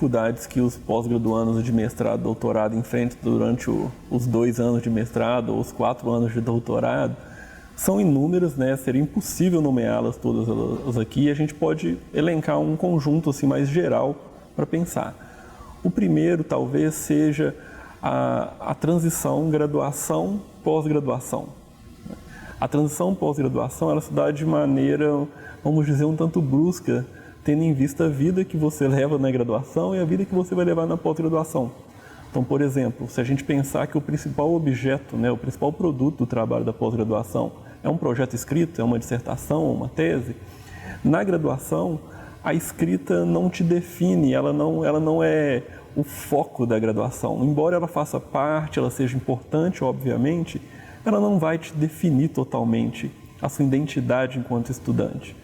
dificuldades que os pós-graduandos de mestrado e doutorado enfrentam durante os 2 anos de mestrado ou os 4 anos de doutorado são inúmeras, né? Seria impossível nomeá-las todas elas aqui. A gente pode elencar um conjunto assim, mais geral para pensar. O primeiro talvez seja a transição graduação pós-graduação. A transição pós-graduação ela se dá de maneira, vamos dizer, um tanto brusca, tendo em vista a vida que você leva na graduação e a vida que você vai levar na pós-graduação. Então, por exemplo, se a gente pensar que o principal objeto, né, o principal produto do trabalho da pós-graduação é um projeto escrito, é uma dissertação, uma tese, na graduação a escrita não te define, ela não é o foco da graduação. Embora ela faça parte, ela seja importante, obviamente, ela não vai te definir totalmente a sua identidade enquanto estudante.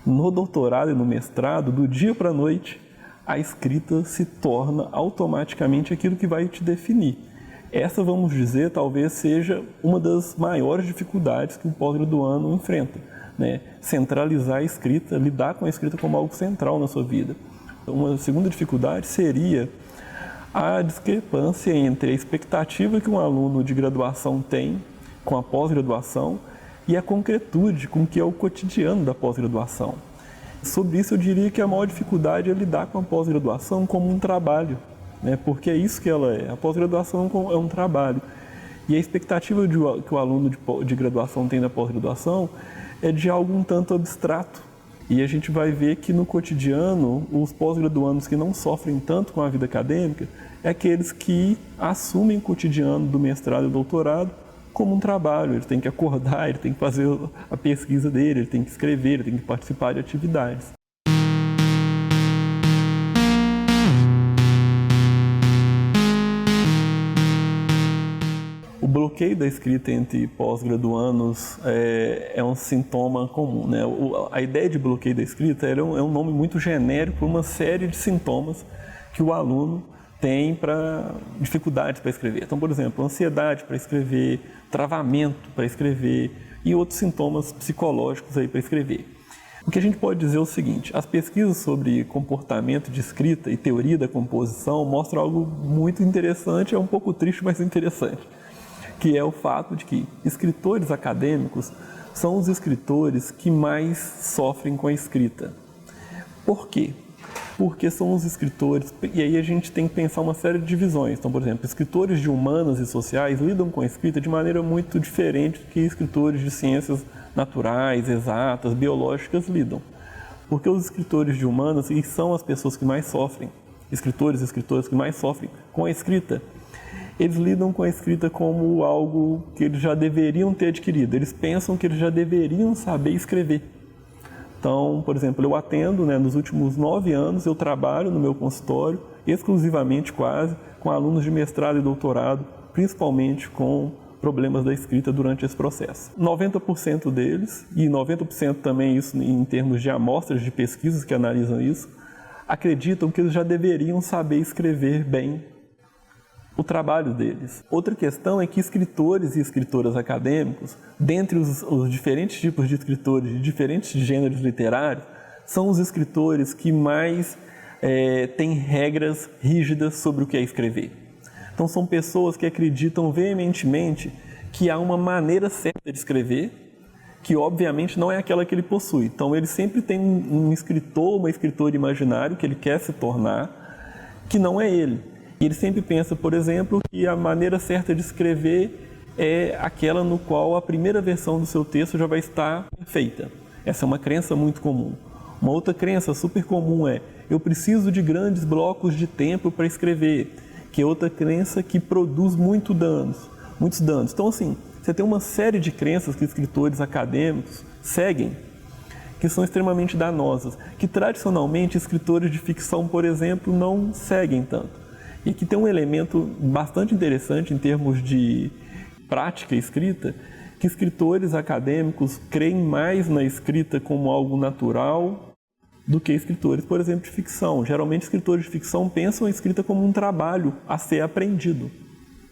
No doutorado e no mestrado, do dia para a noite, a escrita se torna automaticamente aquilo que vai te definir. Essa, vamos dizer, talvez seja uma das maiores dificuldades que o pós-graduando enfrenta, né? Centralizar a escrita, lidar com a escrita como algo central na sua vida. Uma segunda dificuldade seria a discrepância entre a expectativa que um aluno de graduação tem com a pós-graduação e a concretude com que é o cotidiano da pós-graduação. Sobre isso eu diria que a maior dificuldade é lidar com a pós-graduação como um trabalho, né? Porque é isso que ela é. A pós-graduação é um trabalho. E a expectativa que o aluno de graduação tem da pós-graduação é de algo um tanto abstrato. E a gente vai ver que no cotidiano, os pós-graduandos que não sofrem tanto com a vida acadêmica é aqueles que assumem o cotidiano do mestrado e doutorado como um trabalho. Ele tem que acordar, ele tem que fazer a pesquisa dele, ele tem que escrever, ele tem que participar de atividades. O bloqueio da escrita entre pós-graduandos é um sintoma comum, né? A ideia de bloqueio da escrita é um nome muito genérico para uma série de sintomas que o aluno tem para dificuldades para escrever. Então, por exemplo, ansiedade para escrever, travamento para escrever e outros sintomas psicológicos aí para escrever. O que a gente pode dizer é o seguinte: as pesquisas sobre comportamento de escrita e teoria da composição mostram algo muito interessante, é um pouco triste, mas interessante, que é o fato de que escritores acadêmicos são os escritores que mais sofrem com a escrita. Por quê? Porque são os escritores, e aí a gente tem que pensar uma série de divisões. Então, por exemplo, escritores de humanas e sociais lidam com a escrita de maneira muito diferente do que escritores de ciências naturais, exatas, biológicas lidam. Porque os escritores de humanas, e são as pessoas que mais sofrem, escritores e escritoras que mais sofrem com a escrita, eles lidam com a escrita como algo que eles já deveriam ter adquirido. Eles pensam que eles já deveriam saber escrever. Então, por exemplo, eu atendo, né, nos últimos 9 anos, eu trabalho no meu consultório, exclusivamente quase, com alunos de mestrado e doutorado, principalmente com problemas da escrita durante esse processo. 90% deles, e 90% também isso em termos de amostras de pesquisas que analisam isso, acreditam que eles já deveriam saber escrever bem o trabalho deles. Outra questão é que escritores e escritoras acadêmicos, dentre os diferentes tipos de escritores de diferentes gêneros literários, são os escritores que mais têm regras rígidas sobre o que é escrever. Então são pessoas que acreditam veementemente que há uma maneira certa de escrever, que obviamente não é aquela que ele possui. Então ele sempre tem um escritor, uma escritora imaginário que ele quer se tornar, que não é ele. E ele sempre pensa, por exemplo, que a maneira certa de escrever é aquela no qual a primeira versão do seu texto já vai estar perfeita. Essa é uma crença muito comum. Uma outra crença super comum é: eu preciso de grandes blocos de tempo para escrever, que é outra crença que produz muitos danos. Então, assim, você tem uma série de crenças que escritores acadêmicos seguem, que são extremamente danosas, que tradicionalmente escritores de ficção, por exemplo, não seguem tanto. E aqui tem um elemento bastante interessante em termos de prática escrita, que escritores acadêmicos creem mais na escrita como algo natural do que escritores, por exemplo, de ficção. Geralmente, escritores de ficção pensam a escrita como um trabalho a ser aprendido.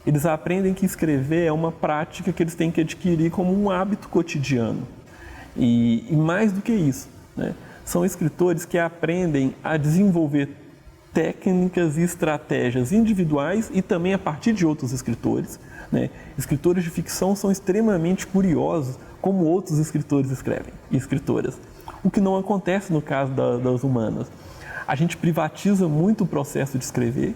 Eles aprendem que escrever é uma prática que eles têm que adquirir como um hábito cotidiano. E mais do que isso, né? São escritores que aprendem a desenvolver técnicas e estratégias individuais e também a partir de outros escritores, né? Escritores de ficção são extremamente curiosos como outros escritores escrevem e escritoras, o que não acontece no caso das humanas. A gente privatiza muito o processo de escrever.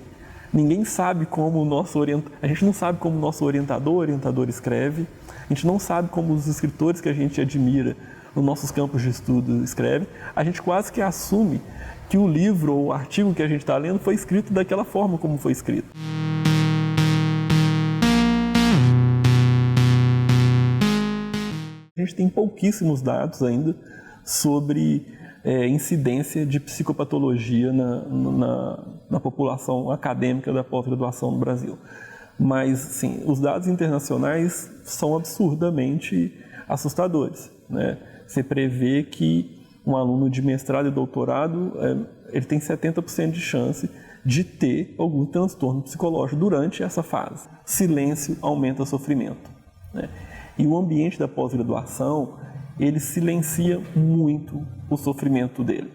Ninguém sabe como o nosso a gente não sabe como o nosso orientador escreve. A gente não sabe como os escritores que a gente admira nos nossos campos de estudo escrevem. A gente quase que assume que o livro ou o artigo que a gente está lendo foi escrito daquela forma como foi escrito. A gente tem pouquíssimos dados ainda sobre incidência de psicopatologia na população acadêmica da pós-graduação no Brasil. Mas, sim, os dados internacionais são absurdamente assustadores, né? Você prevê que um aluno de mestrado e doutorado, ele tem 70% de chance de ter algum transtorno psicológico durante essa fase. Silêncio aumenta sofrimento, né? E o ambiente da pós-graduação, ele silencia muito o sofrimento dele.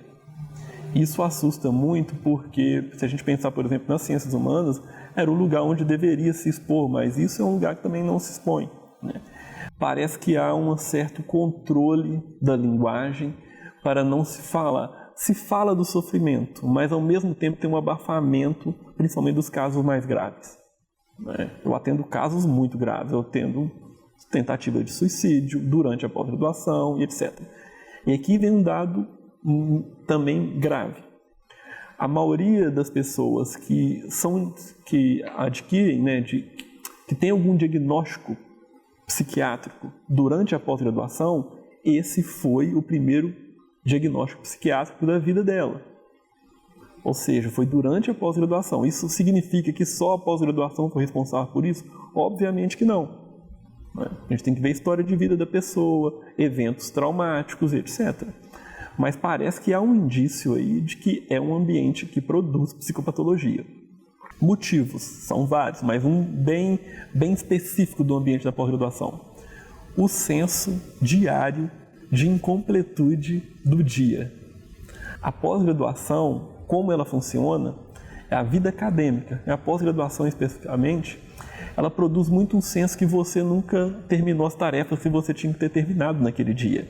Isso assusta muito porque, se a gente pensar, por exemplo, nas ciências humanas, era o lugar onde deveria se expor, mas isso é um lugar que também não se expõe, né? Parece que há um certo controle da linguagem para não se falar. Se fala do sofrimento, mas ao mesmo tempo tem um abafamento, principalmente dos casos mais graves, né? Eu atendo casos muito graves, eu atendo tentativa de suicídio durante a pós-graduação e etc. E aqui vem um dado também grave. A maioria das pessoas que adquirem, né, que tem algum diagnóstico psiquiátrico durante a pós-graduação, esse foi o primeiro diagnóstico psiquiátrico da vida dela. Ou seja, foi durante a pós-graduação. Isso significa que só a pós-graduação foi responsável por isso? Obviamente que não. A gente tem que ver a história de vida da pessoa, eventos traumáticos, etc. Mas parece que há um indício aí de que é um ambiente que produz psicopatologia. Motivos, são vários, mas um bem específico do ambiente da pós-graduação. O senso diário de incompletude do dia. A pós-graduação, como ela funciona, é a vida acadêmica, a pós-graduação especificamente, ela produz muito um senso que você nunca terminou as tarefas que você tinha que ter terminado naquele dia.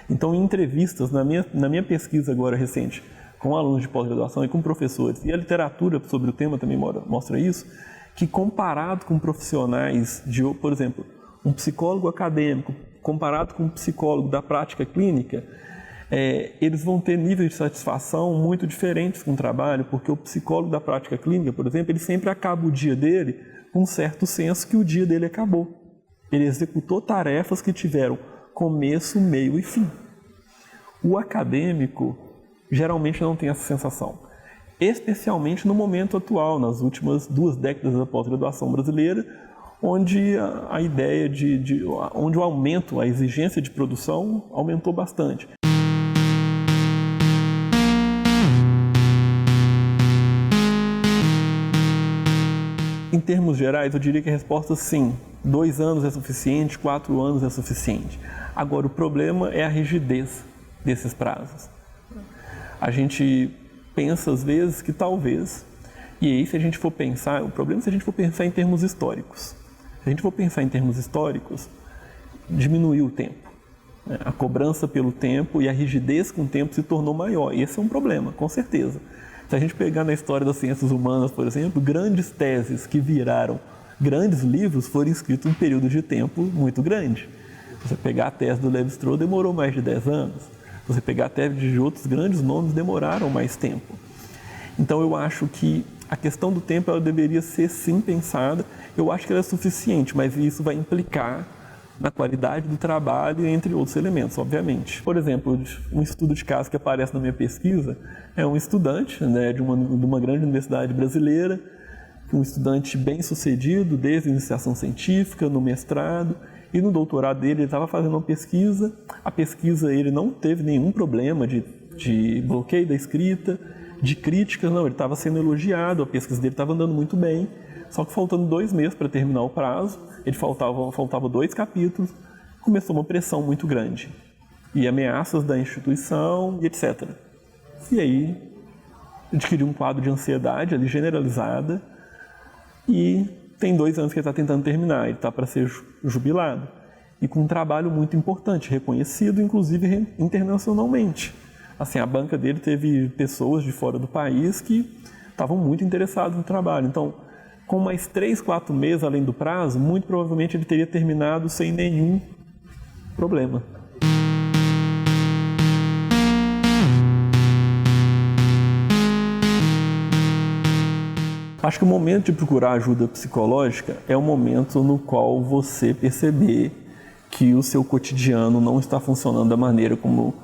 Então, em entrevistas, na minha pesquisa agora recente, com alunos de pós-graduação e com professores, e a literatura sobre o tema também mostra isso, que comparado com profissionais por exemplo, um psicólogo acadêmico, comparado com um psicólogo da prática clínica, eles vão ter níveis de satisfação muito diferentes com o trabalho, porque o psicólogo da prática clínica, por exemplo, ele sempre acaba o dia dele com um certo senso que o dia dele acabou. Ele executou tarefas que tiveram começo, meio e fim. O acadêmico geralmente não tem essa sensação, especialmente no momento atual, nas últimas 2 décadas da pós-graduação brasileira, onde a ideia onde o aumento, a exigência de produção aumentou bastante. Em termos gerais, eu diria que a resposta sim. 2 anos é suficiente, 4 anos é suficiente. Agora, o problema é a rigidez desses prazos. A gente pensa, às vezes, que talvez, e aí se a gente for pensar, o problema é se a gente for pensar em termos históricos. Se a gente for pensar em termos históricos, diminuiu o tempo. A cobrança pelo tempo e a rigidez com o tempo se tornou maior. E esse é um problema, com certeza. Se a gente pegar na história das ciências humanas, por exemplo, grandes teses que viraram grandes livros foram escritos em um período de tempo muito grande. Se você pegar a tese do Lévi-Strauss, demorou mais de 10 anos. Se você pegar a tese de outros grandes nomes, demoraram mais tempo. Então eu acho que a questão do tempo ela deveria ser sim pensada. Eu acho que ela é suficiente, mas isso vai implicar na qualidade do trabalho, entre outros elementos, obviamente. Por exemplo, um estudo de caso que aparece na minha pesquisa é um estudante, né, de uma grande universidade brasileira, um estudante bem sucedido desde a iniciação científica, no mestrado, e no doutorado dele ele estava fazendo uma pesquisa. A pesquisa ele não teve nenhum problema de bloqueio da escrita, de críticas, não, ele estava sendo elogiado, a pesquisa dele estava andando muito bem, só que faltando 2 meses para terminar o prazo, ele faltava 2 capítulos, começou uma pressão muito grande, e ameaças da instituição, e etc. E aí adquiriu um quadro de ansiedade ali generalizada e tem 2 anos que ele está tentando terminar, ele está para ser jubilado. E com um trabalho muito importante, reconhecido inclusive internacionalmente. Assim, a banca dele teve pessoas de fora do país que estavam muito interessados no trabalho. Então, com mais 3, 4 meses além do prazo, muito provavelmente ele teria terminado sem nenhum problema. Acho que o momento de procurar ajuda psicológica é o momento no qual você perceber que o seu cotidiano não está funcionando da maneira como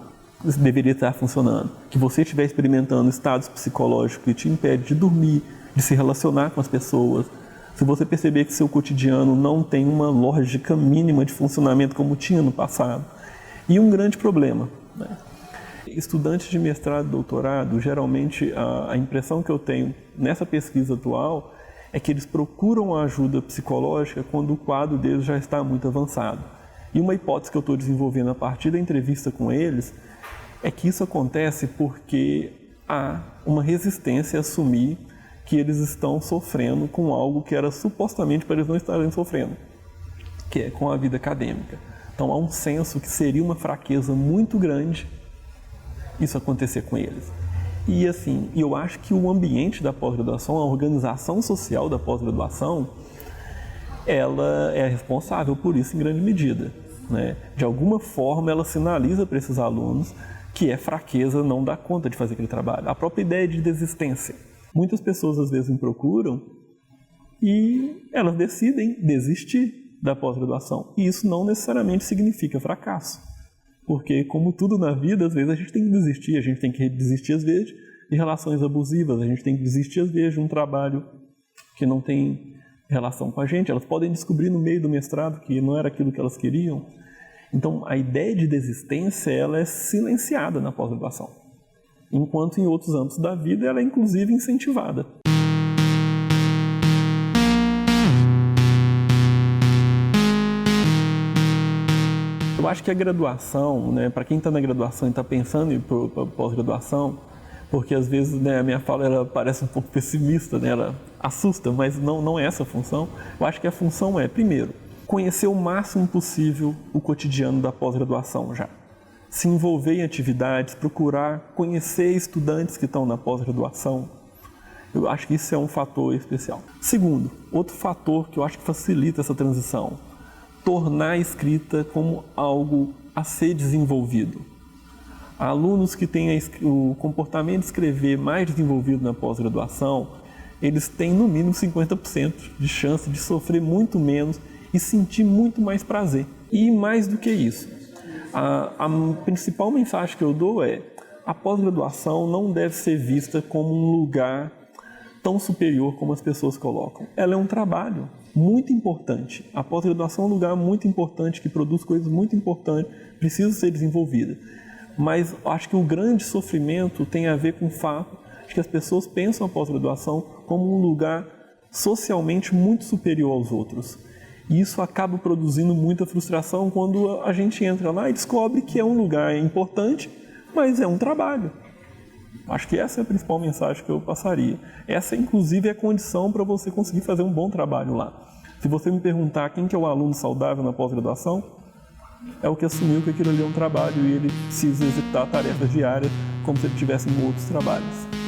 deveria estar funcionando. Que você estiver experimentando estados psicológicos que te impedem de dormir, de se relacionar com as pessoas. Se você perceber que seu cotidiano não tem uma lógica mínima de funcionamento como tinha no passado. E um grande problema, né? Estudantes de mestrado e doutorado, geralmente a impressão que eu tenho nessa pesquisa atual é que eles procuram ajuda psicológica quando o quadro deles já está muito avançado. E uma hipótese que eu estou desenvolvendo a partir da entrevista com eles é que isso acontece porque há uma resistência a assumir que eles estão sofrendo com algo que era supostamente para eles não estarem sofrendo, que é com a vida acadêmica. Então há um senso que seria uma fraqueza muito grande isso acontecer com eles. E assim, eu acho que o ambiente da pós-graduação, a organização social da pós-graduação, ela é responsável por isso em grande medida, né? De alguma forma ela sinaliza para esses alunos que é fraqueza não dar conta de fazer aquele trabalho. A própria ideia de desistência. Muitas pessoas às vezes me procuram e elas decidem desistir da pós-graduação. E isso não necessariamente significa fracasso. Porque, como tudo na vida, às vezes a gente tem que desistir. A gente tem que desistir, às vezes, de relações abusivas. A gente tem que desistir, às vezes, de um trabalho que não tem relação com a gente. Elas podem descobrir no meio do mestrado que não era aquilo que elas queriam. Então, a ideia de desistência, ela é silenciada na pós-graduação. Enquanto em outros âmbitos da vida, ela é, inclusive, incentivada. Eu acho que a graduação, né, para quem está na graduação e está pensando em ir para a pós-graduação, porque às vezes, né, a minha fala ela parece um pouco pessimista, né, ela assusta, mas não é essa a função. Eu acho que a função é, primeiro, conhecer o máximo possível o cotidiano da pós-graduação já. Se envolver em atividades, procurar conhecer estudantes que estão na pós-graduação. Eu acho que isso é um fator especial. Segundo, outro fator que eu acho que facilita essa transição, tornar a escrita como algo a ser desenvolvido. Alunos que têm o comportamento de escrever mais desenvolvido na pós-graduação, eles têm no mínimo 50% de chance de sofrer muito menos e sentir muito mais prazer. E mais do que isso, a principal mensagem que eu dou é: a pós-graduação não deve ser vista como um lugar tão superior como as pessoas colocam. Ela é um trabalho muito importante. A pós-graduação é um lugar muito importante, que produz coisas muito importantes, precisa ser desenvolvida. Mas acho que o grande sofrimento tem a ver com o fato de que as pessoas pensam a pós-graduação como um lugar socialmente muito superior aos outros. E isso acaba produzindo muita frustração quando a gente entra lá e descobre que é um lugar importante, mas é um trabalho. Acho que essa é a principal mensagem que eu passaria. Essa, inclusive, é a condição para você conseguir fazer um bom trabalho lá. Se você me perguntar quem que é o aluno saudável na pós-graduação, é o que assumiu que aquilo ali é um trabalho e ele precisa executar tarefas diárias como se ele tivesse em outros trabalhos.